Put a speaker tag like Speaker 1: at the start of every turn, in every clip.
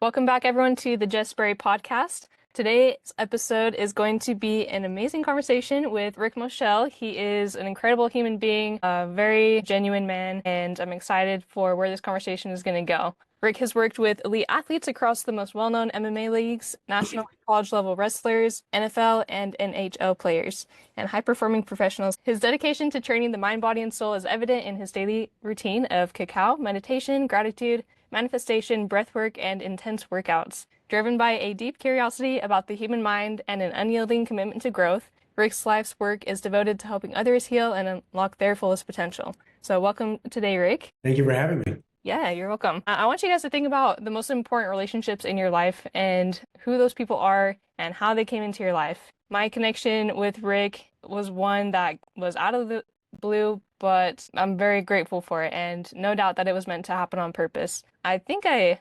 Speaker 1: Welcome back, everyone, to the Jess Berry podcast. Today's episode is going to be an amazing conversation with Rick Moschel. He is an incredible human being, a very genuine man, and I'm excited for where this conversation is going to go. Rick has worked with elite athletes across the most well-known MMA leagues, national and college-level wrestlers, NFL and NHL players, and high-performing professionals. His dedication to training the mind, body, and soul is evident in his daily routine of cacao, meditation, gratitude, manifestation, breathwork, and intense workouts. Driven by a deep curiosity about the human mind and an unyielding commitment to growth, Rick's life's work is devoted to helping others heal and unlock their fullest potential. So welcome today, Rick.
Speaker 2: Thank you for having me.
Speaker 1: Yeah, you're welcome. I want you guys to think about the most important relationships in your life and who those people are and how they came into your life. My connection with Rick was one that was out of the blue, but I'm very grateful for it, and no doubt that it was meant to happen on purpose. I think I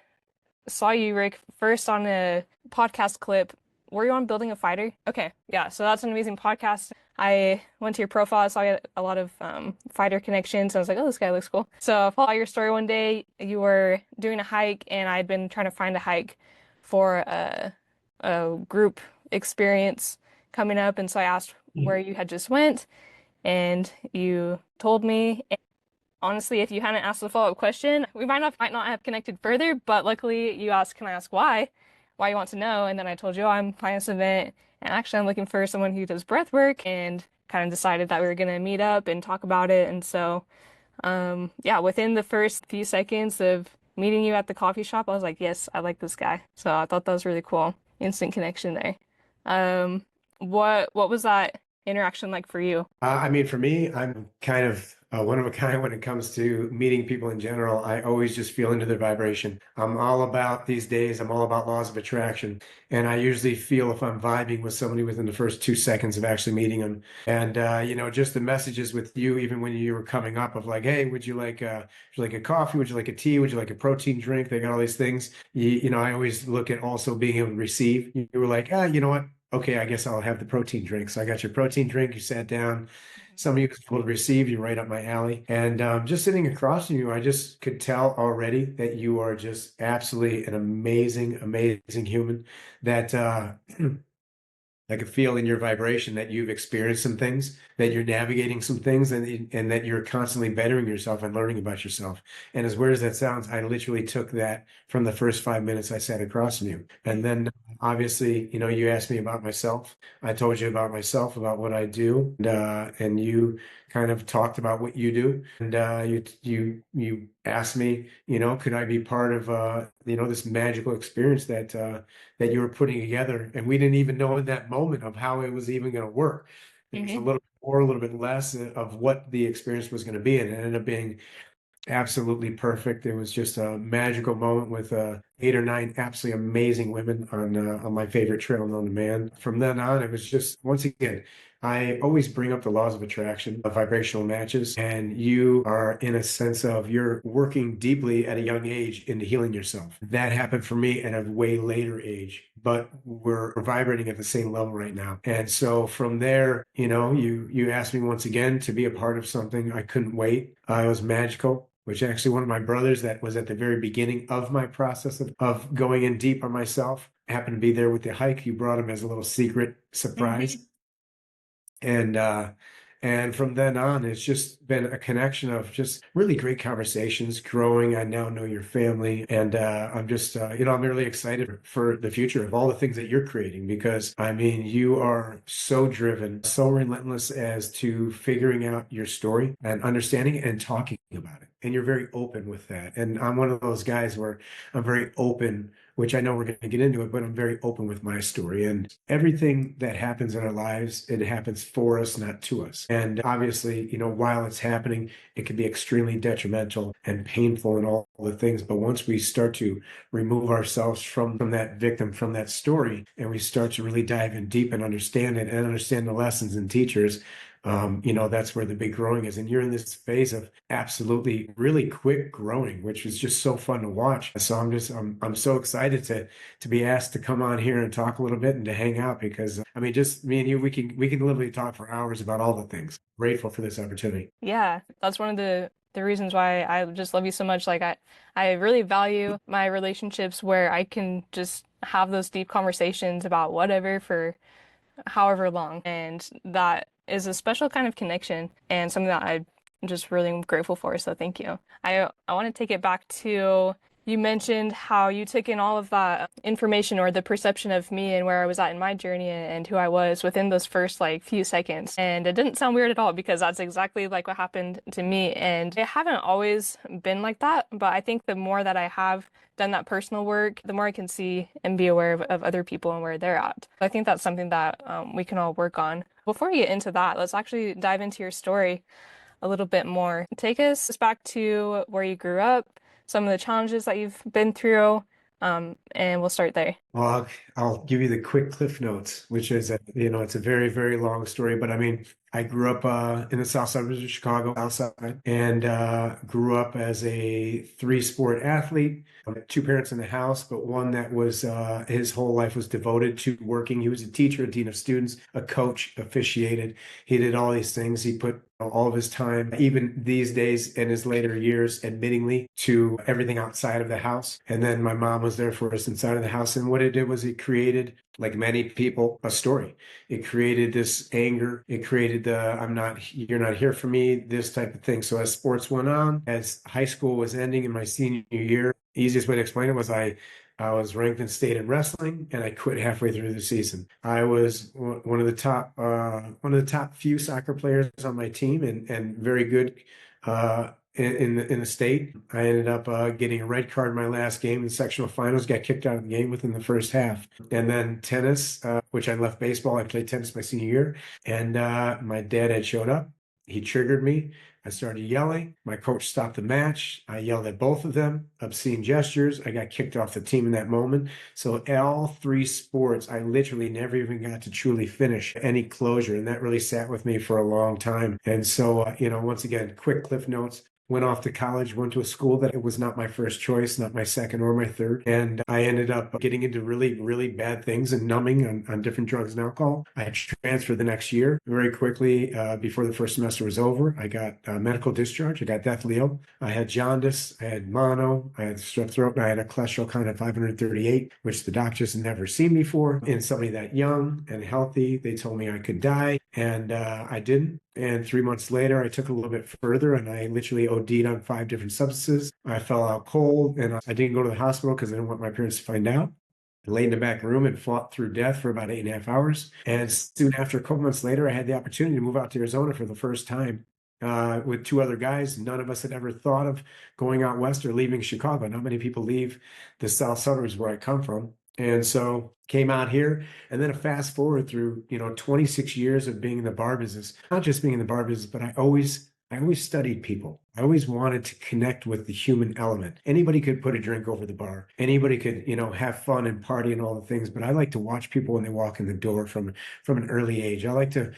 Speaker 1: saw you, Rick, first on a podcast clip. Were you on Building a Fighter? Okay, yeah, so that's an amazing podcast. I went to your profile, I saw you had a lot of fighter connections. I was like, oh, this guy looks cool. So I saw your story one day. You were doing a hike, and I'd been trying to find a hike for a group experience coming up, and so I asked where you had just went, and you told me. And honestly, if you hadn't asked the follow-up question, we might not have connected further, but luckily you asked, can I ask why? Why you want to know? And then I told you, oh, I'm planning this event, and actually I'm looking for someone who does breath work, and kind of decided that we were going to meet up and talk about it. And so, yeah, within the first few seconds of meeting you at the coffee shop, I was like, yes, I like this guy. So I thought that was really cool. Instant connection there. Um, what was that interaction like for you?
Speaker 2: For me, I'm kind of one of a kind when it comes to meeting people in general. I always just feel into their vibration. I'm all about these days, I'm all about laws of attraction. And I usually feel if I'm vibing with somebody within the first 2 seconds of actually meeting them. And, just the messages with you, even when you were coming up of like, hey, would you like a coffee? Would you like a tea? Would you like a protein drink? They got all these things. I always look at also being able to receive. You were like, you know what? Okay, I guess I'll have the protein drink. So I got your protein drink. You sat down. Somebody was able to receive you right up my alley. And just sitting across from you, I just could tell already that you are just absolutely an amazing, amazing human that I could feel in your vibration that you've experienced some things, that you're navigating some things, and that you're constantly bettering yourself and learning about yourself. And as weird as that sounds, I literally took that from the first 5 minutes I sat across from you. And then obviously, you asked me about myself. I told you about myself, about what I do, and you kind of talked about what you do. And you asked me, could I be part of this magical experience that you were putting together. And we didn't even know in that moment of how it was even going to work. It was a little bit more, a little bit less of what the experience was going to be. And it ended up being absolutely perfect. It was just a magical moment with 8 or 9 absolutely amazing women on my favorite trail known to man. From then on, it was just, once again, I always bring up the laws of attraction, of vibrational matches, and you are in a sense of you're working deeply at a young age into healing yourself. That happened for me at a way later age, but we're vibrating at the same level right now. And so from there, you asked me once again to be a part of something. I couldn't wait. It was magical, which actually one of my brothers that was at the very beginning of my process of going in deep on myself happened to be there with the hike. You brought him as a little secret surprise. And and from then on, it's just been a connection of just really great conversations, growing. I now know your family, and I'm just, I'm really excited for the future of all the things that you're creating because you are so driven, so relentless as to figuring out your story and understanding it and talking about it. And you're very open with that. And I'm one of those guys where I'm very open, which I know we're going to get into it, but I'm very open with my story. And everything that happens in our lives, it happens for us, not to us. And obviously, while it's happening, it can be extremely detrimental and painful and all the things. But once we start to remove ourselves from that victim, from that story, and we start to really dive in deep and understand it and understand the lessons and teachers, that's where the big growing is. And you're in this phase of absolutely really quick growing, which is just so fun to watch. So I'm so excited to be asked to come on here and talk a little bit and to hang out because just me and you, we can literally talk for hours about all the things. Grateful for this opportunity.
Speaker 1: Yeah, that's one of the the reasons why I just love you so much. I really value my relationships where I can just have those deep conversations about whatever for however long. And that is a special kind of connection and something that I'm just really grateful for. So thank you. I want to take it back to you mentioned how you took in all of that information or the perception of me and where I was at in my journey and who I was within those first like few seconds. And it didn't sound weird at all because that's exactly like what happened to me. And it haven't always been like that, but I think the more that I have done that personal work, the more I can see and be aware of other people and where they're at. I think that's something that we can all work on. Before we get into that, let's actually dive into your story a little bit more. Take us back to where you grew up, some of the challenges that you've been through, and we'll start there.
Speaker 2: Well, I'll give you the quick cliff notes, which is, it's a very, very long story. But I mean, I grew up in the south suburbs of Chicago, outside, and grew up as a three-sport athlete. Two parents in the house, but one that was his whole life was devoted to working. He was a teacher, a dean of students, a coach, officiated. He did all these things. He put all of his time, even these days in his later years, admittingly, to everything outside of the house. And then my mom was there for us inside of the house. And what it did was it created, like many people, a story. It created this anger. It created the you're not here for me, this type of thing. So as sports went on, as high school was ending in my senior year, easiest way to explain it was I was ranked in state in wrestling, and I quit halfway through the season. I was one of the top few soccer players on my team, and very good in the state. I ended up getting a red card in my last game in the sectional finals. Got kicked out of the game within the first half. And then tennis, which I left baseball. I played tennis my senior year, and my dad had showed up. He triggered me. I started yelling. My coach stopped the match. I yelled at both of them, obscene gestures. I got kicked off the team in that moment. So all three sports, I literally never even got to truly finish any closure. And that really sat with me for a long time. And so, once again, quick cliff notes. Went off to college, went to a school that it was not my first choice, not my second or my third. And I ended up getting into really, really bad things and numbing on different drugs and alcohol. I transferred the next year very quickly. Before the first semester was over, I got medical discharge. I got deathly ill. I had jaundice, I had mono, I had strep throat, and I had a cholesterol count of 538, which the doctors had never seen before. In somebody that young and healthy, they told me I could die, and I didn't. And 3 months later, I took a little bit further and I literally OD'd on 5 different substances. I fell out cold and I didn't go to the hospital because I didn't want my parents to find out. I laid in the back room and fought through death for about 8.5 hours. And soon after, a couple months later, I had the opportunity to move out to Arizona for the first time with two other guys. None of us had ever thought of going out west or leaving Chicago. Not many people leave the south suburbs where I come from. And so came out here, and then a fast forward through, 26 years of being in the bar business, not just being in the bar business, but I always studied people. I always wanted to connect with the human element. Anybody could put a drink over the bar. Anybody could, have fun and party and all the things. But I like to watch people when they walk in the door from an early age. I like to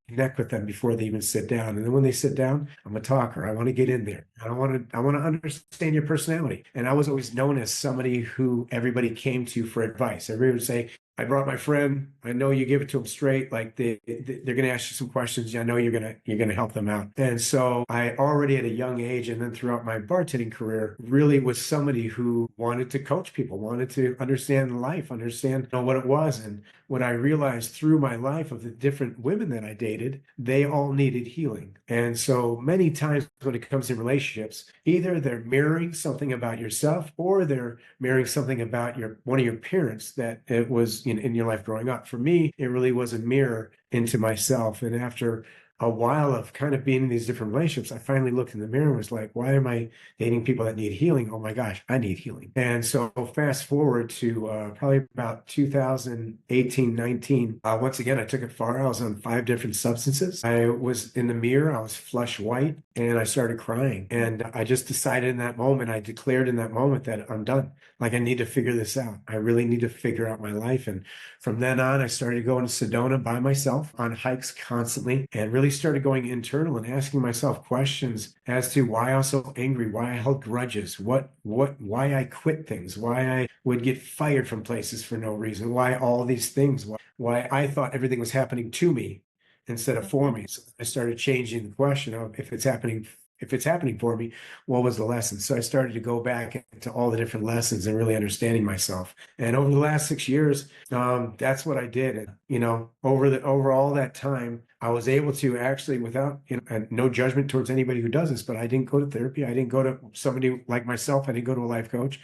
Speaker 2: connect with them before they even sit down. And then when they sit down, I'm a talker. I want to get in there. I want to understand your personality. And I was always known as somebody who everybody came to for advice. Everybody would say, I brought my friend. I know you give it to them straight. Like they're going to ask you some questions. I know you're gonna help them out. And so I already at a young age, and then throughout my bartending career, really was somebody who wanted to coach people, wanted to understand life, understand what it was. And what I realized through my life of the different women that I dated, they all needed healing. And so many times when it comes to relationships, either they're mirroring something about yourself or they're mirroring something about one of your parents that it was in your life growing up. For me, it really was a mirror into myself. And after a while of kind of being in these different relationships, I finally looked in the mirror and was like, why am I dating people that need healing? Oh my gosh, I need healing. And so fast forward to probably about 2018, 19. Once again, I took it far. I was on 5 different substances. I was in the mirror. I was flush white and I started crying. And I just decided in that moment, I declared in that moment that I'm done. Like I need to figure this out. I really need to figure out my life. And from then on, I started going to Sedona by myself on hikes constantly and really started going internal and asking myself questions as to why I was so angry, why I held grudges, why I quit things, why I would get fired from places for no reason, why all these things, why I thought everything was happening to me instead of for me. So I started changing the question of if it's happening if it's happening for me, what was the lesson? So I started to go back into all the different lessons and really understanding myself. And over the last 6 years, that's what I did. And, over all that time, I was able to actually, without, and no judgment towards anybody who does this, but I didn't go to therapy. I didn't go to somebody like myself. I didn't go to a life coach.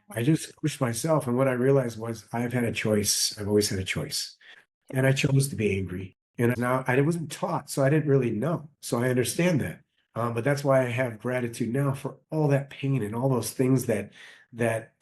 Speaker 2: I just pushed myself. And what I realized was I've had a choice. I've always had a choice. And I chose to be angry. And now I wasn't taught, so I didn't really know. So I understand that. But that's why I have gratitude now for all that pain and all those things that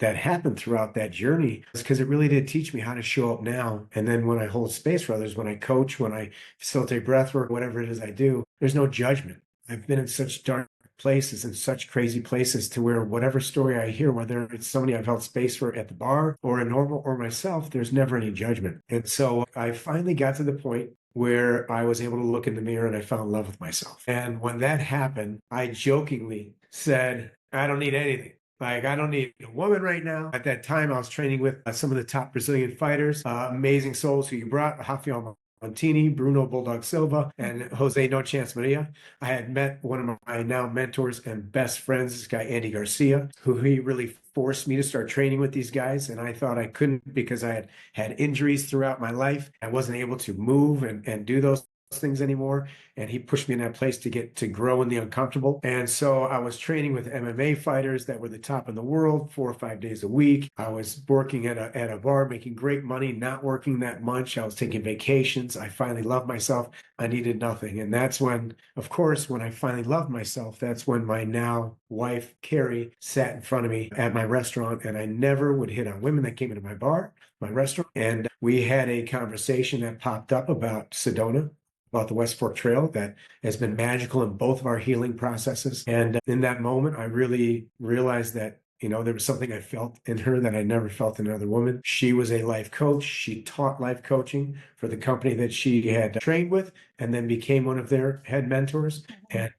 Speaker 2: happened throughout that journey. It's because it really did teach me how to show up now. And then when I hold space for others, when I coach, when I facilitate breath work, whatever it is I do, there's no judgment. I've been in such dark places and such crazy places to where whatever story I hear, whether it's somebody I've held space for at the bar or a normal or myself, there's never any judgment. And so I finally got to the point where I was able to look in the mirror and I found love with myself. And when that happened, I jokingly said, I don't need anything. Like, I don't need a woman right now. At that time, I was training with some of the top Brazilian fighters, amazing souls who you brought, Rafael Montini, Bruno Bulldog Silva, and Jose No Chance Maria. I had met one of my now mentors and best friends, this guy, Andy Garcia, who he really forced me to start training with these guys. And I thought I couldn't because I had injuries throughout my life. I wasn't able to move and do those things anymore. And he pushed me in that place to grow in the uncomfortable. And so I was training with MMA fighters that were the top in the world 4 or 5 days a week. I was working at a bar, making great money, not working that much. I was taking vacations. I finally loved myself. I needed nothing. And that's when, of course, when I finally loved myself, that's when my now wife, Carrie, sat in front of me at my restaurant. And I never would hit on women that came into my bar, my restaurant. And we had a conversation that popped up about Sedona, about the West Fork Trail that has been magical in both of our healing processes. And in that moment, I really realized that, there was something I felt in her that I never felt in another woman. She was a life coach. She taught life coaching for the company that she had trained with and then became one of their head mentors. And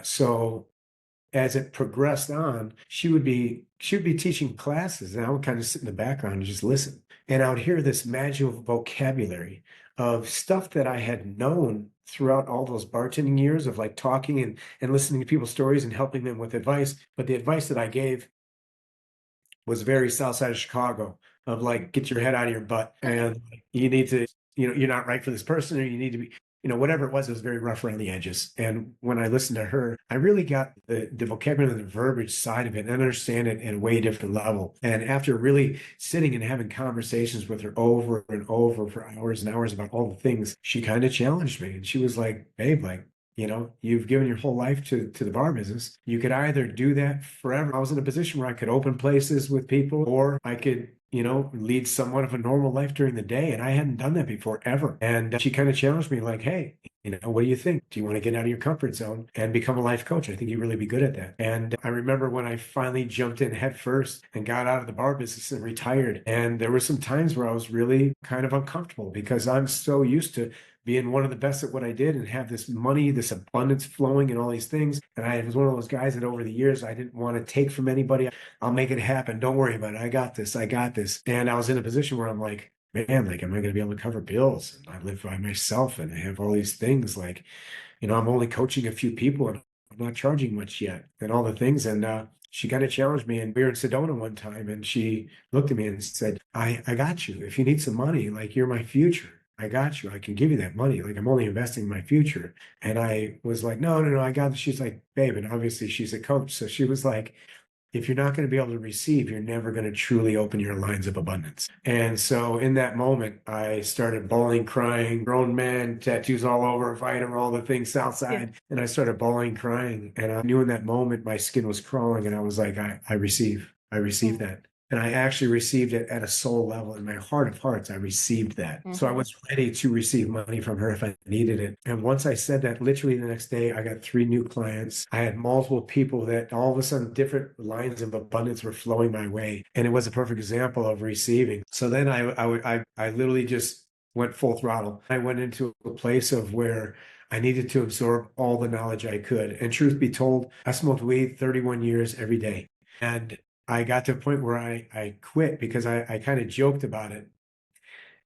Speaker 2: so as it progressed on, she would be teaching classes, and I would kind of sit in the background and just listen. And I would hear this magical vocabulary of stuff that I had known throughout all those bartending years of like talking and listening to people's stories and helping them with advice. But the advice that I gave was very south side of Chicago of like, get your head out of your butt and you need to, you're not right for this person or you need to be, whatever it was very rough around the edges. And when I listened to her, I really got the vocabulary and the verbiage side of it and understand it at a way different level. And after really sitting and having conversations with her over and over for hours and hours about all the things, she kind of challenged me. And she was like, babe, like, you've given your whole life to the bar business. You could either do that forever. I was in a position where I could open places with people, or I could, lead somewhat of a normal life during the day. And I hadn't done that before ever. And she kind of challenged me like, hey, what do you think? Do you want to get out of your comfort zone and become a life coach? I think you'd really be good at that. And I remember when I finally jumped in head first and got out of the bar business and retired. And there were some times where I was really kind of uncomfortable because I'm so used to being one of the best at what I did and have this money, this abundance flowing and all these things. And I was one of those guys that over the years, I didn't want to take from anybody. I'll make it happen. Don't worry about it. I got this. I got this. And I was in a position where I'm like, man, like, am I going to be able to cover bills? And I live by myself and I have all these things like, I'm only coaching a few people and I'm not charging much yet and all the things. And she kind of challenged me. And we were in Sedona one time and she looked at me and said, I got you. If you need some money, like you're my future. I got you. I can give you that money. Like I'm only investing in my future. And I was like, no, no, no, I got this. She's like, babe. And obviously she's a coach. So she was like, if you're not going to be able to receive, you're never going to truly open your lines of abundance. And so in that moment, I started bawling, crying, grown man, tattoos all over, fighter, all the things
Speaker 1: Yeah.
Speaker 2: outside. And I started bawling, crying. And I knew in that moment my skin was crawling. And I was like, I receive. I received
Speaker 1: Mm-hmm.
Speaker 2: that. And I actually received it at a soul level. In my heart of hearts, I received that. So I
Speaker 1: Mm-hmm.
Speaker 2: was ready to receive money from her if I needed it. And once I said that, literally the next day, I got 3 new clients. I had multiple people that all of a sudden different lines of abundance were flowing my way. And it was a perfect example of receiving. So then I literally just went full throttle. I went into a place of where I needed to absorb all the knowledge I could. And truth be told, I smoked weed 31 years every day. And I got to a point where I quit because I kind of joked about it.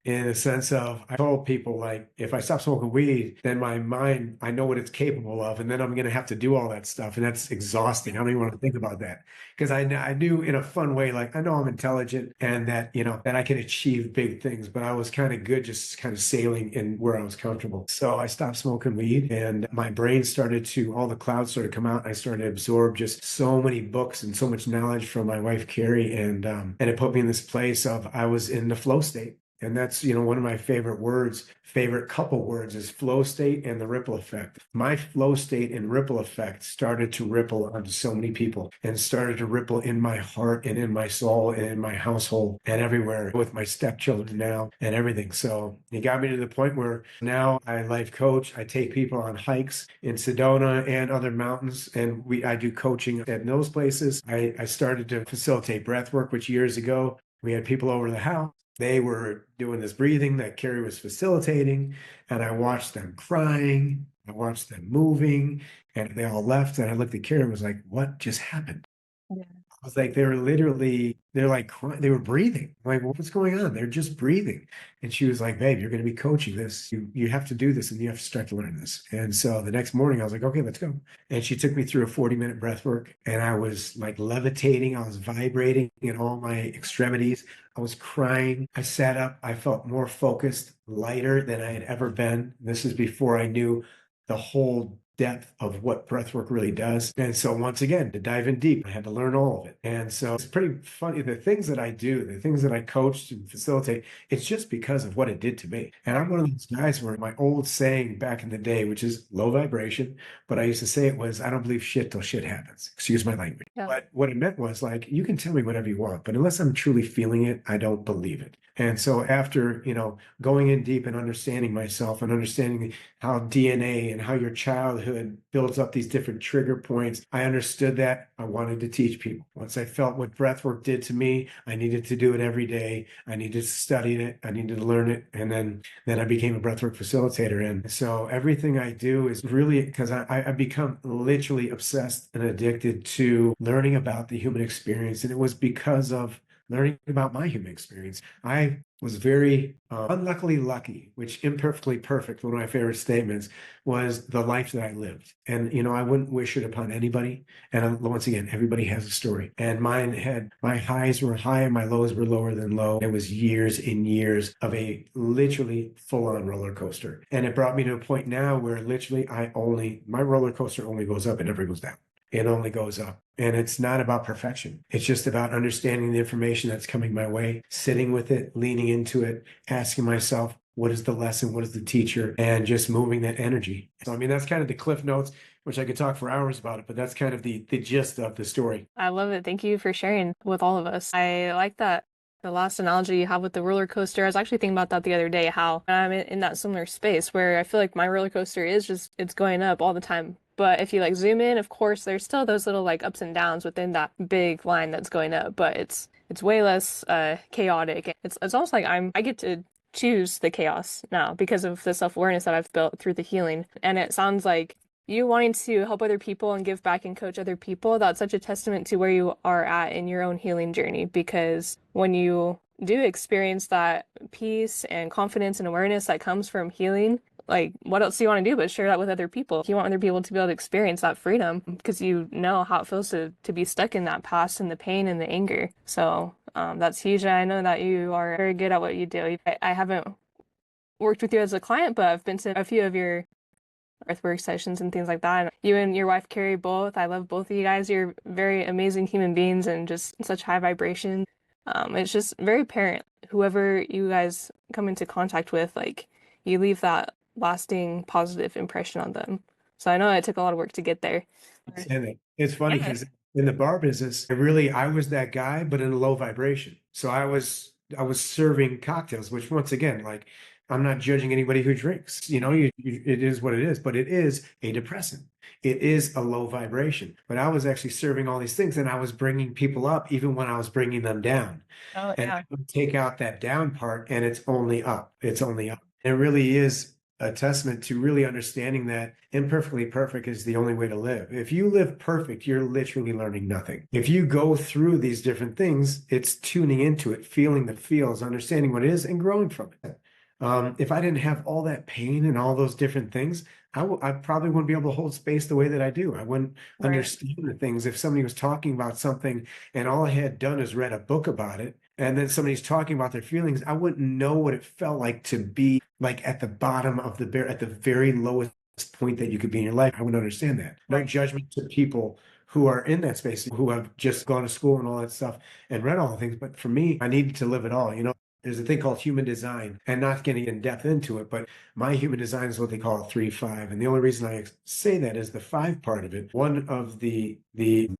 Speaker 2: in a sense of I told people like if I stop smoking weed, then my mind, I know what it's capable of, and then I'm gonna have to do all that stuff. And that's exhausting. I don't even want to think about that. Because I knew in a fun way, like I know I'm intelligent and that, that I can achieve big things, but I was kind of good just kind of sailing in where I was comfortable. So I stopped smoking weed and my brain started to, all the clouds started to come out. And I started to absorb just so many books and so much knowledge from my wife, Carrie. And it put me in this place of I was in the flow state. And that's, one of my favorite words, favorite couple words is flow state and the ripple effect. My flow state and ripple effect started to ripple onto so many people and started to ripple in my heart and in my soul and in my household and everywhere with my stepchildren now and everything. So it got me to the point where now I life coach. I take people on hikes in Sedona and other mountains, and I do coaching at those places. I started to facilitate breath work, which years ago we had people over the house. They were doing this breathing that Carrie was facilitating, and I watched them crying. I watched them moving, and they all left. And I looked at Carrie and was like, "What just happened?"
Speaker 1: Yeah.
Speaker 2: I was like, they're like crying. They were breathing. I'm like, what's going on? They're just breathing. And she was like, babe, you're going to be coaching this. You have to do this and you have to start to learn this. And so the next morning I was like, okay, let's go. And she took me through a 40-minute breath work and I was like levitating. I was vibrating in all my extremities. I was crying. I sat up. I felt more focused, lighter than I had ever been. This is before I knew the whole depth of what breathwork really does. And so once again, to dive in deep, I had to learn all of it. And so it's pretty funny. The things that I do, the things that I coach and facilitate, it's just because of what it did to me. And I'm one of those guys where my old saying back in the day, which is low vibration, but I used to say it was, I don't believe shit till shit happens. Excuse my language.
Speaker 1: Yeah.
Speaker 2: But what it meant was like, you can tell me whatever you want, but unless I'm truly feeling it, I don't believe it. And so after, going in deep and understanding myself and understanding how DNA and how your childhood builds up these different trigger points, I understood that. I wanted to teach people. Once I felt what breathwork did to me, I needed to do it every day. I needed to study it. I needed to learn it. And then I became a breathwork facilitator. And so everything I do is really because I've become literally obsessed and addicted to learning about the human experience. And it was because of learning about my human experience. I was very unluckily lucky, which imperfectly perfect, one of my favorite statements, was the life that I lived. And, I wouldn't wish it upon anybody. And once again, everybody has a story. And mine had, my highs were high and my lows were lower than low. It was years and years of a literally full-on roller coaster. And it brought me to a point now where literally my roller coaster only goes up and never goes down. It only goes up. And it's not about perfection. It's just about understanding the information that's coming my way, sitting with it, leaning into it, asking myself, what is the lesson? What is the teacher? And just moving that energy. So, that's kind of the cliff notes, which I could talk for hours about it, but that's kind of the gist of the story.
Speaker 1: I love it. Thank you for sharing with all of us. I like that. The last analogy you have with the roller coaster, I was actually thinking about that the other day, how I'm in that similar space where I feel like my roller coaster it's going up all the time. But if you like zoom in, of course, there's still those little like ups and downs within that big line that's going up, but it's way less chaotic. It's almost like I get to choose the chaos now because of the self-awareness that I've built through the healing. And it sounds like you wanting to help other people and give back and coach other people, that's such a testament to where you are at in your own healing journey. Because when you do experience that peace and confidence and awareness that comes from healing, like what else do you want to do but share that with other people? You want other people to be able to experience that freedom because you know how it feels to be stuck in that past and the pain and the anger. So that's huge. And I know that you are very good at what you do. I haven't worked with you as a client, but I've been to a few of your earthwork sessions and things like that. You and your wife Carrie both. I love both of you guys. You're very amazing human beings and just such high vibration. It's just very apparent. Whoever you guys come into contact with, like you leave that lasting positive impression on them. So I know it took a lot of work to get there.
Speaker 2: And it's funny
Speaker 1: Yeah.
Speaker 2: because in the bar business, I was that guy, but in a low vibration. So I was serving cocktails, which once again, like I'm not judging anybody who drinks. It is what it is, but it is a depressant. It is a low vibration. But I was actually serving all these things, and I was bringing people up, even when I was bringing them down.
Speaker 1: Oh,
Speaker 2: And
Speaker 1: yeah.
Speaker 2: I would take out that down part, and it's only up. It's only up. It really is a testament to really understanding that imperfectly perfect is the only way to live. If you live perfect, you're literally learning nothing. If you go through these different things, it's tuning into it, feeling the feels, understanding what it is, and growing from it. If I didn't have all that pain and all those different things, I probably wouldn't be able to hold space the way that I do. I wouldn't
Speaker 1: Right.
Speaker 2: understand the things. If somebody was talking about something and all I had done is read a book about it, and then somebody's talking about their feelings, I wouldn't know what it felt like to be like at the bottom of the bear, at the very lowest point that you could be in your life. I wouldn't understand that. No
Speaker 1: Right.
Speaker 2: judgment to people who are in that space, who have just gone to school and all that stuff and read all the things. But for me, I needed to live it all. There's a thing called human design, and not getting in depth into it, but my human design is what they call a 3-5. And the only reason I say that is the five part of it. One of the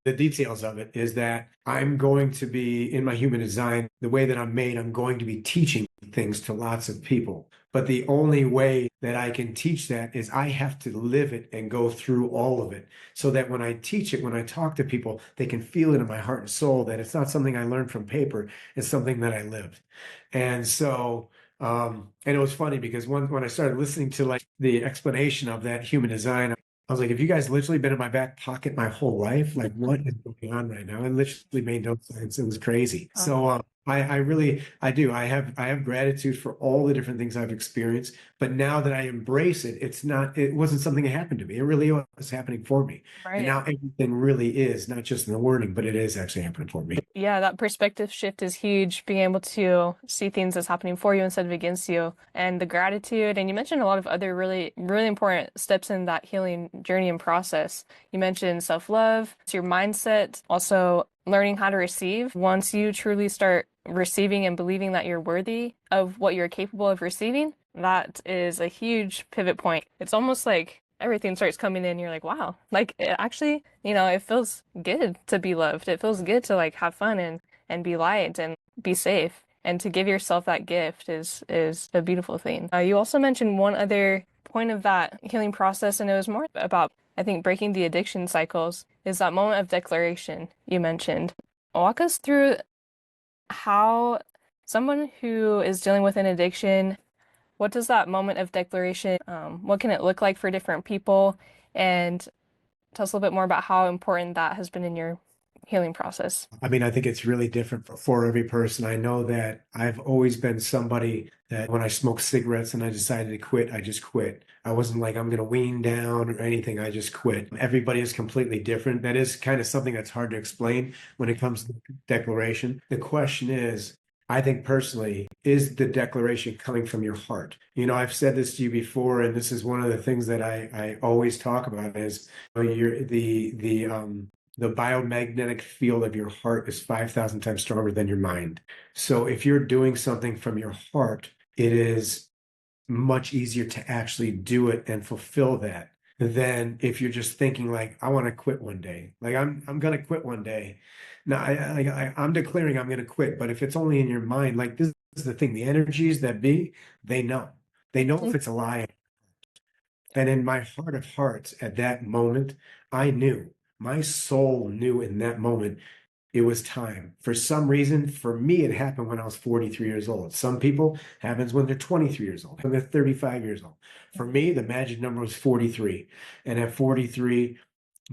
Speaker 2: details of it is that I'm going to be in my human design, the way that I'm made, I'm going to be teaching things to lots of people. But the only way that I can teach that is I have to live it and go through all of it so that when I teach it, when I talk to people, they can feel it in my heart and soul that it's not something I learned from paper, it's something that I lived. And so, and it was funny because when I started listening to like the explanation of that human design, I was like, have you guys literally been in my back pocket my whole life? Like, what is going on right now? It literally made no sense. It was crazy. So, I really, I do. I have gratitude for all the different things I've experienced, but now that I embrace it, it wasn't something that happened to me. It really was happening for me. And
Speaker 1: Right.
Speaker 2: now everything really is, not just in the wording, but it is actually happening for me.
Speaker 1: Yeah, that perspective shift is huge, being able to see things as happening for you instead of against you. And the gratitude, and you mentioned a lot of other really, really important steps in that healing journey and process. You mentioned self-love, it's your mindset, also learning how to receive. Once you truly start receiving and believing that you're worthy of what you're capable of receiving, that is a huge pivot point. It's almost like everything starts coming in, you're like, wow, like it actually, it feels good to be loved. It feels good to like have fun and be light and be safe. And to give yourself that gift is a beautiful thing. You also mentioned one other point of that healing process, and it was more about, I think, breaking the addiction cycles, is that moment of declaration you mentioned. Walk us through how someone who is dealing with an addiction, what does that moment of declaration, what can it look like for different people? And tell us a little bit more about how important that has been in your healing process.
Speaker 2: I mean, I think it's really different for every person. I know that I've always been somebody that when I smoked cigarettes and I decided to quit, I just quit. I wasn't like, I'm going to wean down or anything. I just quit. Everybody is completely different. That is kind of something that's hard to explain when it comes to declaration. The question is, I think personally, is the declaration coming from your heart? I've said this to you before, and this is one of the things that I always talk about is you're the biomagnetic field of your heart is 5,000 times stronger than your mind. So if you're doing something from your heart, it is much easier to actually do it and fulfill that than if you're just thinking like, I want to quit one day. Like I'm gonna quit one day. Now I'm declaring I'm gonna quit, but if it's only in your mind, like this is the thing, the energies that be, they know. They know if it's a lie. And in my heart of hearts, at that moment, I knew, my soul knew in that moment it was time. For some reason, for me, it happened when I was 43 years old. Some people happens when they're 23 years old, when they're 35 years old. For me, the magic number was 43. And at 43,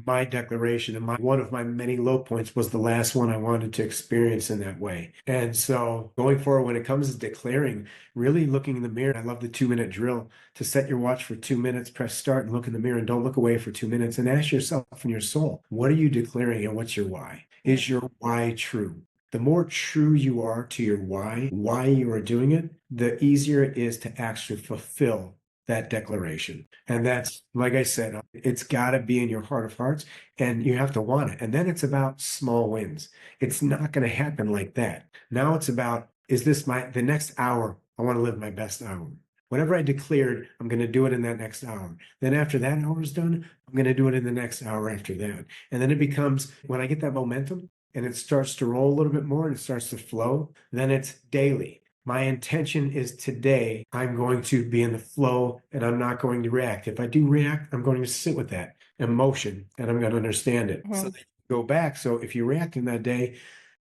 Speaker 2: my declaration and one of my many low points was the last one I wanted to experience in that way. And so going forward, when it comes to declaring, really looking in the mirror, I love the 2-minute drill to set your watch for 2 minutes, press start and look in the mirror and don't look away for 2 minutes and ask yourself in your soul, what are you declaring and what's your why? Is your why true? The more true you are to your why you are doing it, the easier it is to actually fulfill that declaration. And that's, like I said, it's got to be in your heart of hearts and you have to want it. And then it's about small wins. It's not going to happen like that. Now it's about, is this the next hour? I want to live my best hour. Whatever I declared, I'm going to do it in that next hour. Then after that hour is done, I'm going to do it in the next hour after that. And then it becomes, when I get that momentum and it starts to roll a little bit more and it starts to flow, then it's daily. My intention is today, I'm going to be in the flow and I'm not going to react. If I do react, I'm going to sit with that emotion and I'm going to understand it. So
Speaker 1: Mhm.
Speaker 2: that you go back. So if you react in that day,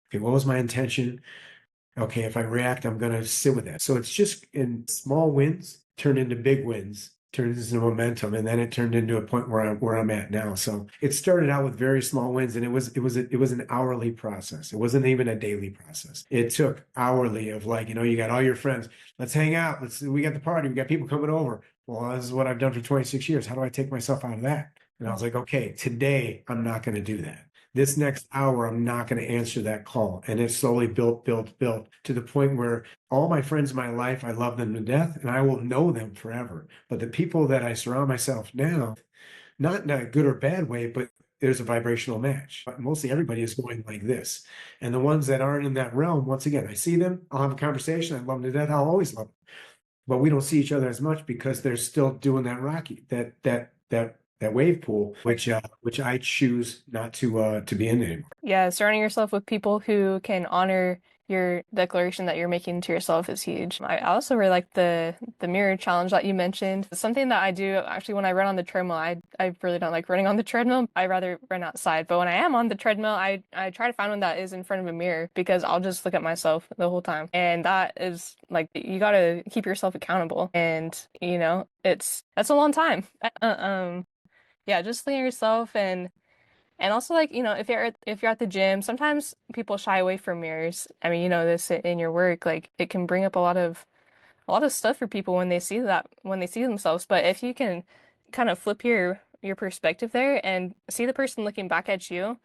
Speaker 2: okay, what was my intention? Okay, if I react, I'm going to sit with that. So it's just in small wins turn into big wins turned into momentum, and then it turned into a point where I'm at now. So it started out with very small wins, and it was an hourly process. It wasn't even a daily process. It took hourly of like, you got all your friends, let's hang out, we got the party, we got people coming over. Well, this is what I've done for 26 years. How do I take myself out of that? And I was like, okay, today I'm not going to do that. This next hour, I'm not going to answer that call. And it slowly built to the point where all my friends in my life, I love them to death and I will know them forever. But the people that I surround myself now, not in a good or bad way, but there's a vibrational match. But mostly everybody is going like this. And the ones that aren't in that realm, once again, I see them, I'll have a conversation, I love them to death, I'll always love them. But we don't see each other as much because they're still doing that rocky, that wave pool, which I choose not to be in anymore.
Speaker 1: Yeah, surrounding yourself with people who can honor your declaration that you're making to yourself is huge. I also really like the mirror challenge that you mentioned. It's something that I do actually when I run on the treadmill. I really don't like running on the treadmill. I rather run outside. But when I am on the treadmill, I try to find one that is in front of a mirror because I'll just look at myself the whole time. And that is like you gotta keep yourself accountable. And that's a long time. Yeah, just looking at yourself and also like, if you're at the gym, sometimes people shy away from mirrors. I mean, you know this in your work, like it can bring up a lot of stuff for people when they see themselves. But if you can kind of flip your perspective there and see the person looking back at you,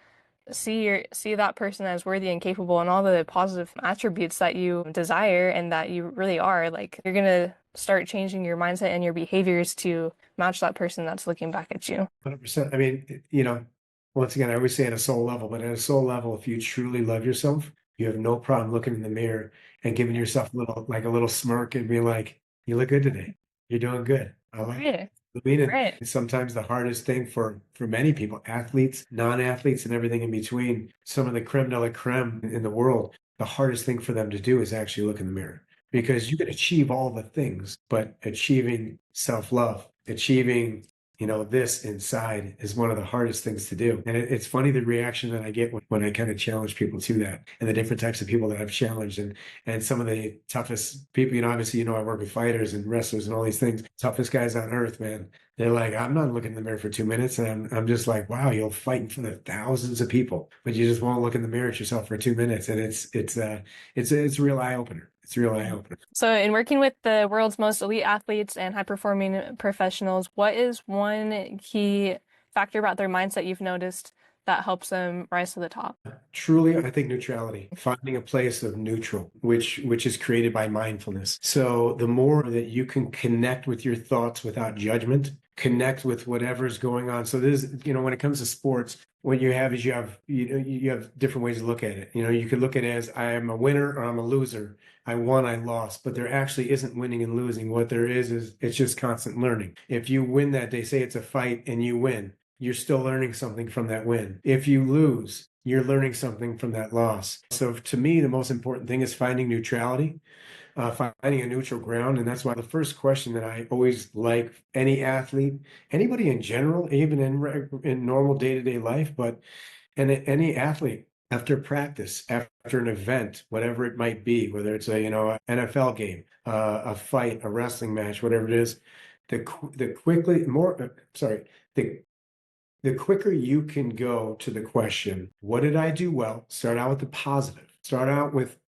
Speaker 1: see that person as worthy and capable and all the positive attributes that you desire and that you really are, like you're gonna start changing your mindset and your behaviors to match that person that's looking back at you.
Speaker 2: 100%. I mean, once again, I always say at a soul level, but at a soul level, if you truly love yourself, you have no problem looking in the mirror and giving yourself a little smirk and being like, you look good today. You're doing good. I like it.
Speaker 1: Right.
Speaker 2: I mean, and
Speaker 1: Right.
Speaker 2: it's sometimes the hardest thing for many people, athletes, non-athletes, and everything in between, some of the creme de la creme in the world, the hardest thing for them to do is actually look in the mirror because you can achieve all the things, but achieving self-love, achieving this inside is one of the hardest things to do. And it's funny the reaction that I get when I kind of challenge people to that and the different types of people that I've challenged and some of the toughest people, obviously, I work with fighters and wrestlers and all these things, toughest guys on earth, man. They're like, I'm not looking in the mirror for 2 minutes. And I'm just like, wow, you'll fight in front of thousands of people, but you just won't look in the mirror at yourself for 2 minutes. And it's a real eye opener. It's a real eye opener.
Speaker 1: So, in working with the world's most elite athletes and high-performing professionals, what is one key factor about their mindset you've noticed that helps them rise to the top?
Speaker 2: Truly, I think neutrality, finding a place of neutral, which is created by mindfulness. So the more that you can connect with your thoughts without judgment, connect with whatever's going on. So there's, when it comes to sports, what you have is you have different ways to look at it. You could look at it as I am a winner or I'm a loser. I won, I lost, but there actually isn't winning and losing. What there is it's just constant learning. If you win that day, say it's a fight and you win, you're still learning something from that win. If you lose, you're learning something from that loss. So to me, the most important thing is finding neutrality, finding a neutral ground. And that's why the first question that I always like any athlete, anybody in general, even in normal day-to-day life, but any athlete after practice, after an event, whatever it might be, whether it's a NFL game, a fight, a wrestling match, whatever it is, the quickly more sorry the quicker you can go to the question, what did I do well? Start out with the positive. Start out with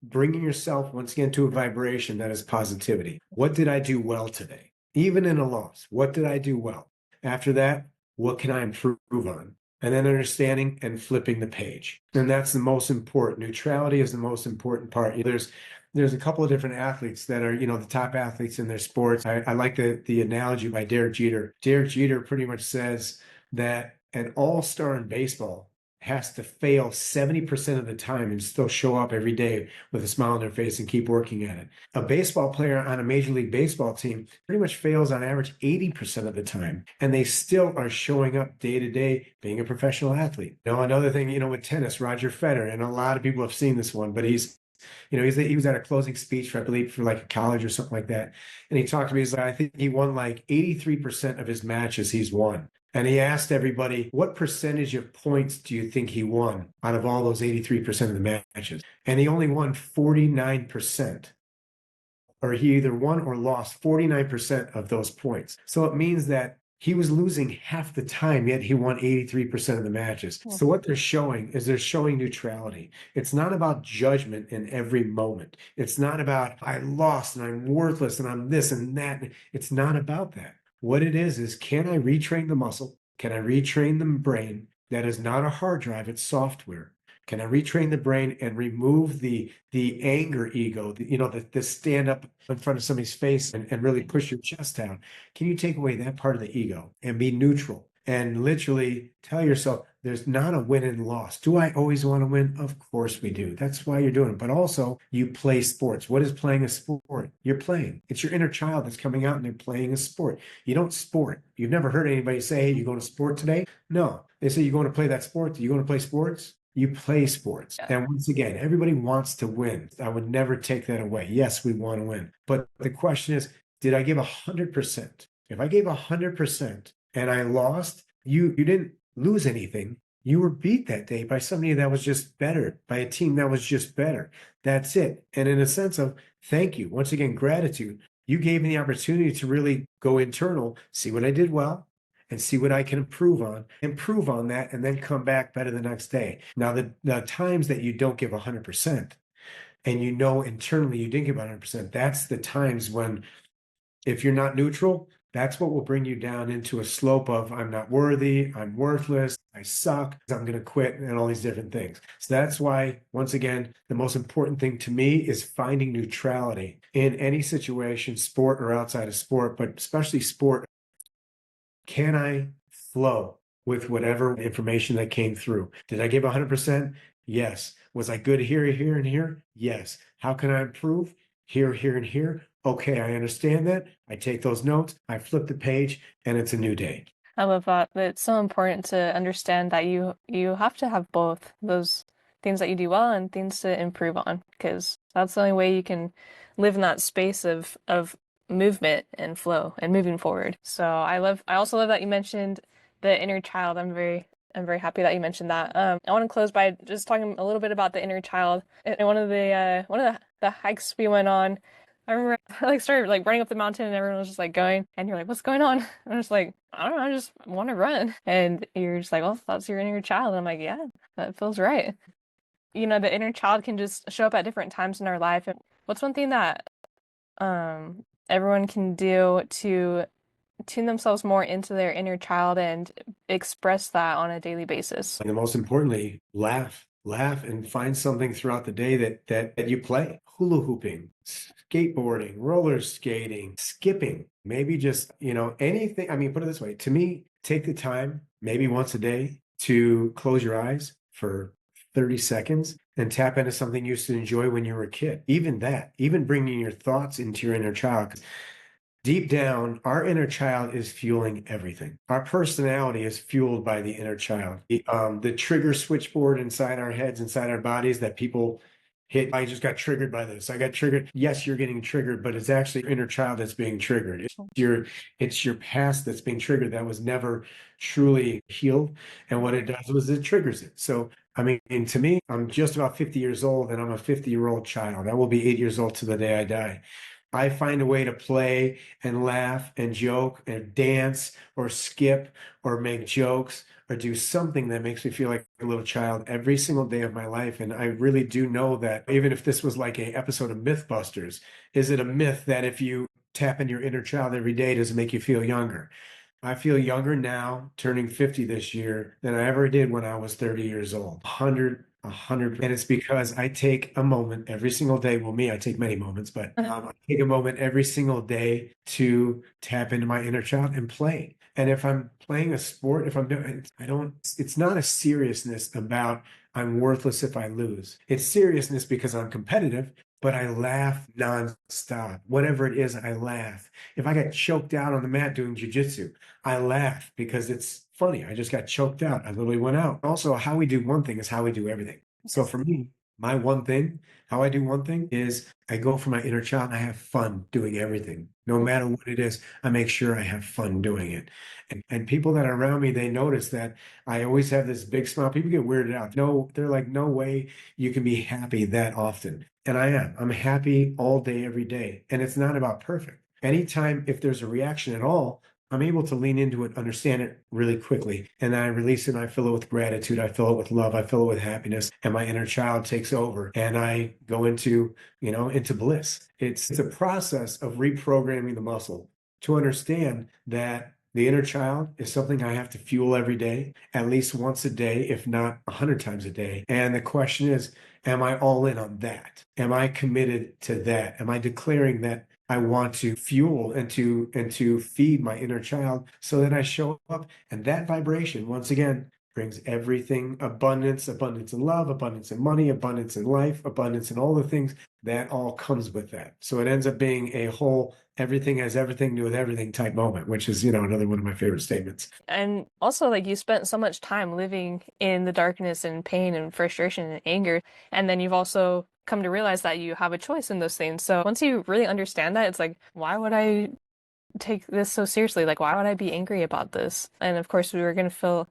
Speaker 2: bringing yourself once again to a vibration that is positivity. What did I do well today? Even in a loss, what did I do well? After that, what can I improve on? And then understanding and flipping the page. And that's the most important. Neutrality is the most important part. There's a couple of different athletes that are, the top athletes in their sports. I like the analogy by Derek Jeter. Derek Jeter pretty much says that an all-star in baseball has to fail 70% of the time and still show up every day with a smile on their face and keep working at it. A baseball player on a Major League Baseball team pretty much fails on average 80% of the time, and they still are showing up day to day being a professional athlete. Another thing, with tennis, Roger Federer, and a lot of people have seen this one, but he was at a closing speech for, I believe, for like a college or something like that. And he talked to me, he's like, I think he won like 83% of his matches he's won. And he asked everybody, what percentage of points do you think he won out of all those 83% of the matches? And he only won 49% or he either won or lost 49% of those points. So it means that he was losing half the time, yet he won 83% of the matches.
Speaker 1: Mm.
Speaker 2: So what they're showing is they're showing neutrality. It's not about judgment in every moment. It's not about I lost and I'm worthless and I'm this and that. It's not about that. What it is can I retrain the muscle? Can I retrain the brain? That is not a hard drive, it's software. Can I retrain the brain and remove the anger ego, the stand up in front of somebody's face and really push your chest out? Can you take away that part of the ego and be neutral and literally tell yourself there's not a win and loss? Do I always want to win? Of course we do. That's why you're doing it. But also, you play sports. What is playing a sport? You're playing. It's your inner child that's coming out and they're playing a sport. You don't sport. You've never heard anybody say, hey, you going to sport today? No. They say you're going to play that sport. You going to play sports? You play sports.
Speaker 1: Yeah.
Speaker 2: And once again, everybody wants to win. I would never take that away. Yes, we want to win. But the question is, did I give 100%? If I gave 100% and I lost, you didn't lose anything. You were beat that day by somebody that was just better, by a team that was just better. That's it. And in a sense of thank you, once again, gratitude, you gave me the opportunity to really go internal, see what I did well, and see what I can improve on that, and then come back better the next day. Now, the times that you don't give 100% and you know internally you didn't give 100%, that's the times when, if you're not neutral, that's what will bring you down into a slope of I'm not worthy, I'm worthless, I suck, I'm going to quit, and all these different things. So that's why, once again, the most important thing to me is finding neutrality in any situation, sport or outside of sport, but especially sport. Can I flow with whatever information that came through? Did I give 100%? Yes. Was I good here, here, and here? Yes. How can I improve? Here, here, and here. Okay, I understand that. I take those notes, I flip the page, and it's a new day.
Speaker 1: I love that. But it's so important to understand that you have to have both those things that you do well and things to improve on, because that's the only way you can live in that space of movement and flow and moving forward. So I also love that you mentioned the inner child. I'm very happy that you mentioned that. I want to close by just talking a little bit about the inner child. In one of the hikes we went on, I remember I started running up the mountain and everyone was just going, and you're like, what's going on? I'm just like, I don't know, I just want to run. And you're just like, well, that's your inner child. And I'm like, yeah, that feels right. The inner child can just show up at different times in our life. And what's one thing that everyone can do to tune themselves more into their inner child and express that on a daily basis?
Speaker 2: And most importantly, laugh and find something throughout the day that you play. Hula hooping, skateboarding, roller skating, skipping, maybe just, anything. I mean, put it this way, to me, take the time, maybe once a day, to close your eyes for 30 seconds and tap into something you used to enjoy when you were a kid. Even that, even bringing your thoughts into your inner child. Deep down, our inner child is fueling everything. Our personality is fueled by the inner child. The trigger switchboard inside our heads, inside our bodies that people hit. I just got triggered by this. I got triggered. Yes, you're getting triggered, but it's actually your inner child that's being triggered. It's your past that's being triggered that was never truly healed. And what it does was it triggers it. So, I mean, to me, I'm just about 50 years old and I'm a 50-year-old child. I will be 8 years old to the day I die. I find a way to play and laugh and joke and dance or skip or make jokes or do something that makes me feel like a little child every single day of my life. And I really do know that even if this was like an episode of Mythbusters, is it a myth that if you tap in your inner child every day, does it make you feel younger? I feel younger now, turning 50 this year, than I ever did when I was 30 years old. 100. And it's because I take a moment every single day. Well, me, I take many moments, but I take a moment every single day to tap into my inner child and play. And if I'm playing a sport, if I'm doing, it's not a seriousness about I'm worthless if I lose. It's seriousness because I'm competitive, but I laugh nonstop. Whatever it is, I laugh. If I got choked out on the mat doing jujitsu, I laugh because it's funny. I just got choked out. I literally went out. Also, how we do one thing is how we do everything. So for me, My one thing, how I do one thing is I go for my inner child and I have fun doing everything. No matter what it is, I make sure I have fun doing it. And people that are around me, they notice that I always have this big smile. People get weirded out. No, they're like, no way you can be happy that often. And I am. I'm happy all day, every day. And it's not about perfect. Anytime, if there's a reaction at all, I'm able to lean into it, understand it really quickly, and then I release it and I fill it with gratitude. I fill it with love. I fill it with happiness, and my inner child takes over, and I go into, into bliss. It's a process of reprogramming the muscle to understand that the inner child is something I have to fuel every day, at least once a day, if not 100 times a day. And the question is, am I all in on that? Am I committed to that? Am I declaring that I want to fuel and to feed my inner child so that I show up, and that vibration once again brings everything, abundance, abundance in love, abundance in money, abundance in life, abundance in all the things that all comes with that. So it ends up being a whole everything has everything to do with everything type moment, which is, another one of my favorite statements.
Speaker 1: And also, like, you spent so much time living in the darkness and pain and frustration and anger, and then you've also come to realize that you have a choice in those things. So once you really understand that, it's like, why would I take this so seriously? Like, why would I be angry about this? And of course, we were going to feel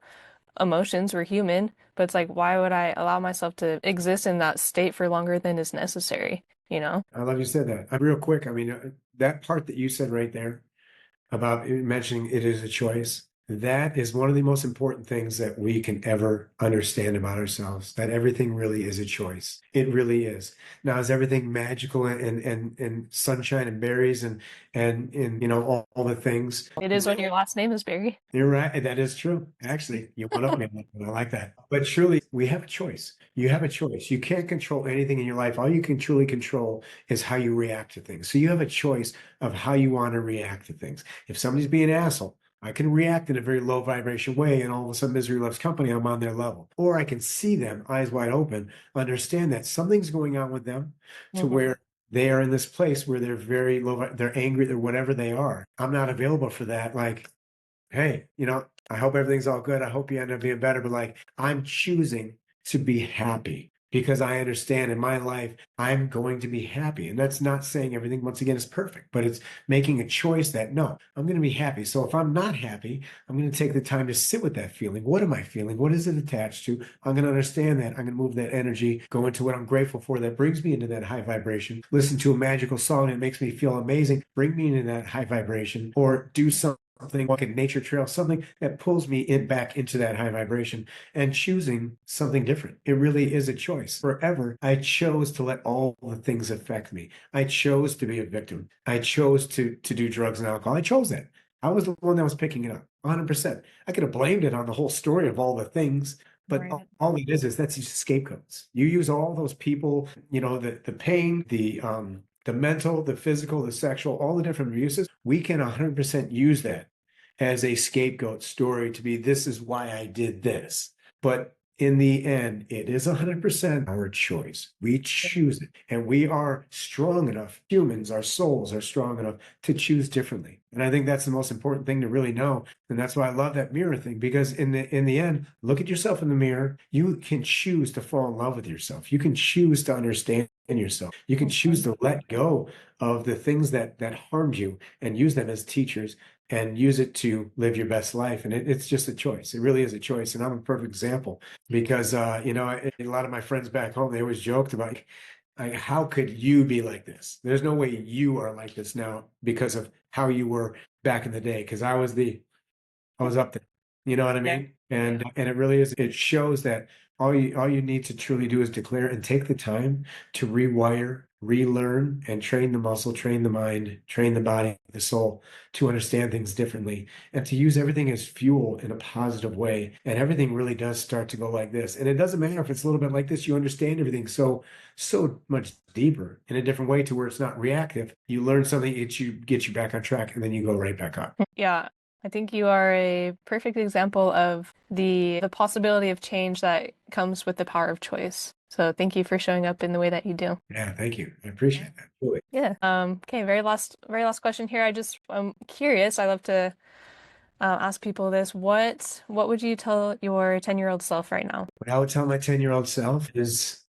Speaker 1: emotions, we're human, but it's like, why would I allow myself to exist in that state for longer than is necessary, you know?
Speaker 2: I love you said that. Real quick, I mean, that part that you said right there about mentioning it is a choice. That is one of the most important things that we can ever understand about ourselves, that everything really is a choice. It really is. Now, is everything magical and sunshine and berries and all the things?
Speaker 1: It is when your last name is Barry.
Speaker 2: You're right. That is true. Actually, you one up me on that one. I like that. But truly, we have a choice. You have a choice. You can't control anything in your life. All you can truly control is how you react to things. So you have a choice of how you want to react to things. If somebody's being an asshole, I can react in a very low vibration way, and all of a sudden, misery loves company. I'm on their level. Or I can see them, eyes wide open, understand that something's going on with them to
Speaker 1: Hmm.
Speaker 2: where they are in this place where they're very low, they're angry, they're whatever they are. I'm not available for that. Like, hey, I hope everything's all good. I hope you end up being better. But like, I'm choosing to be happy because I understand in my life, I'm going to be happy. And that's not saying everything, once again, is perfect, but it's making a choice that no, I'm going to be happy. So if I'm not happy, I'm going to take the time to sit with that feeling. What am I feeling? What is it attached to? I'm going to understand that. I'm going to move that energy, go into what I'm grateful for that brings me into that high vibration, listen to a magical song that makes me feel amazing, bring me into that high vibration, or do something like a nature trail, something that pulls me back into that high vibration, and choosing something different. It really is a choice. Forever, I chose to let all the things affect me. I chose to be a victim. I chose to do drugs and alcohol. I chose that. I was the one that was picking it up 100%. I could have blamed it on the whole story of all the things, but
Speaker 1: Right.
Speaker 2: all it is that's just scapegoats. You use all those people, the pain, the mental, the physical, the sexual, all the different abuses. We can 100% use that as a scapegoat story to be, this is why I did this. But in the end, it is 100% our choice. We choose it. And we are strong enough, humans, our souls are strong enough to choose differently. And I think that's the most important thing to really know. And that's why I love that mirror thing, because in the end, look at yourself in the mirror. You can choose to fall in love with yourself. You can choose to understand yourself. You can choose
Speaker 1: Mhm.
Speaker 2: to let go of the things that harmed you and use them as teachers and use it to live your best life. And it's just a choice. It really is a choice. And I'm a perfect example because, a lot of my friends back home, they always joked about, like, how could you be like this? There's no way you are like this now because of how you were back in the day. Because I was up there. You know what I
Speaker 1: Yeah.
Speaker 2: mean? And it really is, it shows that all you need to truly do is declare and take the time to rewire, relearn, and train the muscle, train the mind, train the body, the soul to understand things differently and to use everything as fuel in a positive way. And everything really does start to go like this. And it doesn't matter if it's a little bit like this, you understand everything so much deeper in a different way to where it's not reactive. You learn something, you gets you back on track, and then you go right back up.
Speaker 1: Yeah, I think you are a perfect example of the possibility of change that comes with the power of choice. So thank you for showing up in the way that you do.
Speaker 2: Yeah, thank you. I appreciate that. Really.
Speaker 1: Yeah. Okay, very last question here. I'm curious. I love to ask people this. What would you tell your 10-year-old self right now?
Speaker 2: What I would tell my 10-year-old self is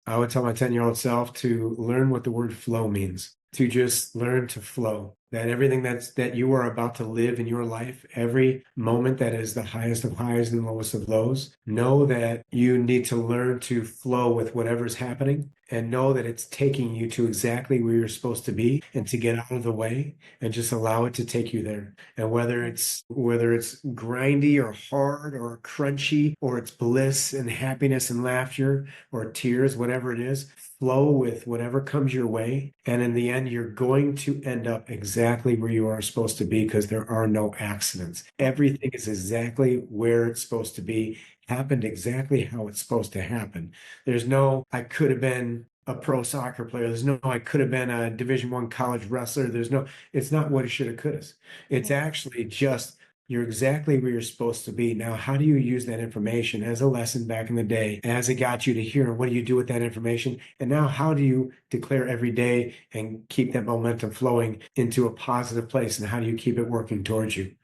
Speaker 2: I would tell my 10-year-old self to learn what the word flow means, to just learn to flow. That everything that you are about to live in your life, every moment that is the highest of highs and lowest of lows, know that you need to learn to flow with whatever's happening and know that it's taking you to exactly where you're supposed to be and to get out of the way and just allow it to take you there. And whether it's grindy or hard or crunchy or it's bliss and happiness and laughter or tears, whatever it is, flow with whatever comes your way. And in the end, you're going to end up exactly where you are supposed to be because there are no accidents. Everything is exactly where it's supposed to be, happened exactly how it's supposed to happen. There's no, I could have been a pro soccer player. There's no, I could have been a Division I college wrestler. There's no, it's not what it should have, could have. It's actually just you're exactly where you're supposed to be. Now, how do you use that information as a lesson back in the day, as it got you to here? And what do you do with that information? And now, how do you declare every day and keep that momentum flowing into a positive place? And how do you keep it working towards you?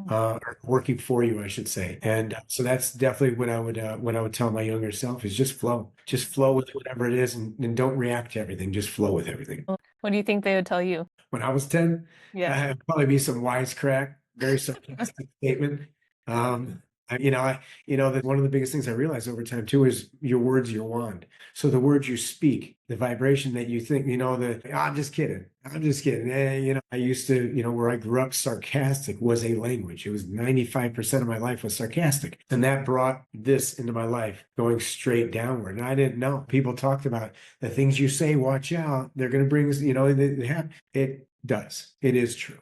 Speaker 2: Or working for you, I should say. And so that's definitely what I would tell my younger self is just flow with whatever it is, and don't react to everything. Just flow with everything.
Speaker 1: What do you think they would tell you?
Speaker 2: When I was 10,
Speaker 1: Yeah.
Speaker 2: it'd probably be some wisecrack, very sarcastic statement. Um, that one of the biggest things I realized over time too is your words, your wand. So the words you speak, the vibration that you think, I'm just kidding. I'm just kidding. I used to, where I grew up, sarcastic was a language. It was 95% of my life was sarcastic. And that brought this into my life, going straight downward. And I didn't know. People talked about the things you say, watch out. They're going to bring, they have, it does. It is true.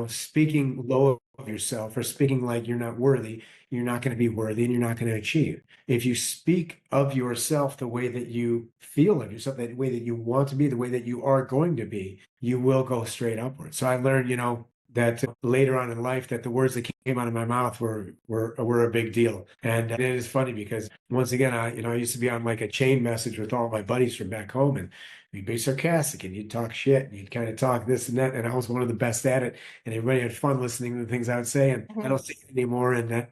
Speaker 2: Speaking low of yourself or speaking like you're not worthy, you're not going to be worthy and you're not going to achieve. If you speak of yourself the way that you feel of yourself, the way that you want to be, the way that you are going to be, you will go straight upward. So I learned, that later on in life that the words that came out of my mouth were a big deal. And it is funny because once again, I used to be on like a chain message with all my buddies from back home, and you'd be sarcastic and you'd talk shit and you'd kind of talk this and that. And I was one of the best at it. And everybody had fun listening to the things I would say. And I
Speaker 1: Mhm.
Speaker 2: don't see it anymore. And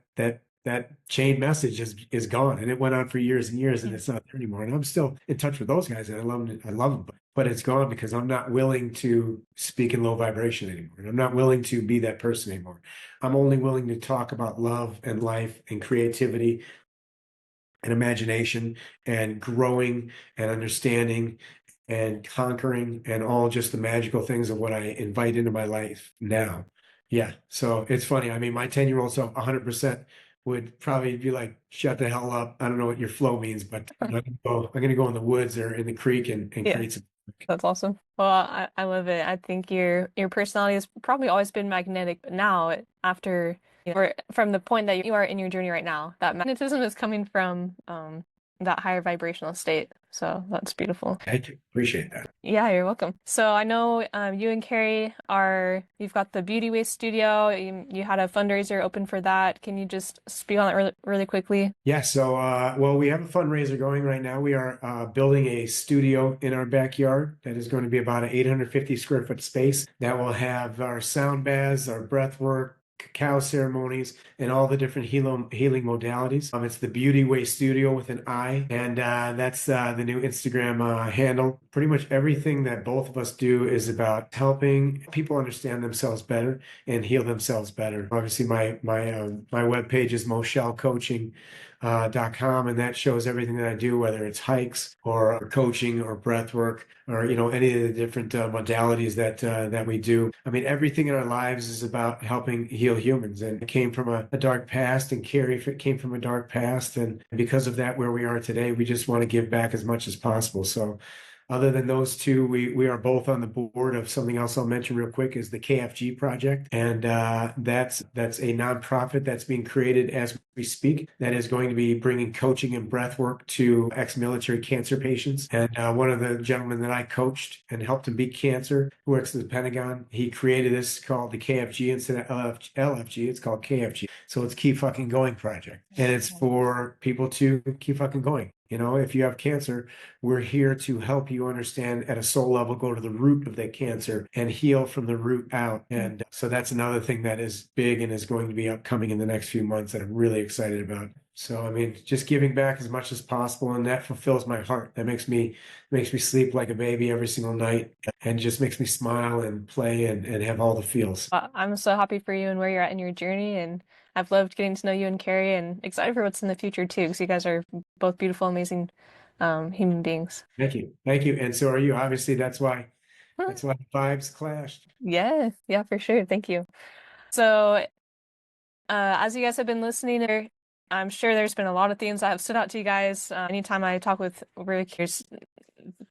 Speaker 2: that chain message is gone. And it went on for years and years and it's not there anymore. And I'm still in touch with those guys and I love them. I love them. But it's gone because I'm not willing to speak in low vibration anymore. And I'm not willing to be that person anymore. I'm only willing to talk about love and life and creativity and imagination and growing and understanding and conquering and all just the magical things of what I invite into my life now. Yeah. So it's funny. I mean, my 10-year-old self 100% would probably be like, shut the hell up. I don't know what your flow means, but I'm gonna go in the woods or in the creek and
Speaker 1: Yeah.
Speaker 2: create some.
Speaker 1: That's awesome. Well, I love it. I think your personality has probably always been magnetic, but now after or from the point that you are in your journey right now, that magnetism is coming from that higher vibrational state. So that's beautiful.
Speaker 2: I appreciate that.
Speaker 1: Yeah, you're welcome. So I know you and Carrie you've got the Beauty Waste Studio. You had a fundraiser open for that. Can you just speak on that really quickly?
Speaker 2: Yeah, so well, we have a fundraiser going right now. We are building a studio in our backyard that is going to be about an 850 square foot space that will have our sound baths, our breath work, cacao ceremonies, and all the different healing modalities. It's the Beauty Way Studio with an I, and that's the new Instagram handle. Pretty much everything that both of us do is about helping people understand themselves better and heal themselves better. Obviously, my webpage is Moschel Coaching .com, and that shows everything that I do, whether it's hikes or coaching or breath work or any of the different modalities that we do. I mean, everything in our lives is about helping heal humans, and it came from a dark past, and Carrie came from a dark past, and because of that, where we are today, we just want to give back as much as possible. So other than those two, we are both on the board of something else I'll mention real quick is the KFG project. And that's a nonprofit that's being created as we speak that is going to be bringing coaching and breath work to ex-military cancer patients. And one of the gentlemen that I coached and helped him beat cancer, who works at the Pentagon, he created this called the KFG instead of LFG. It's called KFG. So it's Keep Fucking Going Project. And it's for people to keep fucking going. You know, if you have cancer, we're here to help you understand at a soul level, go to the root of that cancer and heal from the root out. And so that's another thing that is big and is going to be upcoming in the next few months that I'm really excited about. So, I mean, just giving back as much as possible, and that fulfills my heart. That makes me sleep like a baby every single night and just makes me smile and play and have all the feels.
Speaker 1: I'm so happy for you and where you're at in your journey, and I've loved getting to know you and Carrie, and excited for what's in the future too, because you guys are both beautiful, amazing human beings.
Speaker 2: Thank you. Thank you. And so are you. Obviously, that's why the vibes clashed.
Speaker 1: Yeah, yeah, for sure. Thank you. So, as you guys have been listening there, I'm sure there's been a lot of themes that have stood out to you guys. Anytime I talk with Rick, there's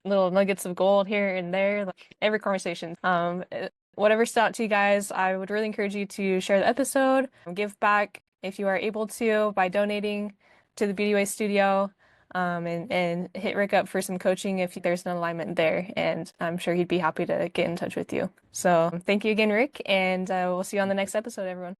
Speaker 1: little nuggets of gold here and there, like every conversation. Whatever stood out to you guys, I would really encourage you to share the episode, give back if you are able to by donating to the Beauty Way Studio, and hit Rick up for some coaching if there's an alignment there. And I'm sure he'd be happy to get in touch with you. So thank you again, Rick, and we'll see you on the next episode, everyone.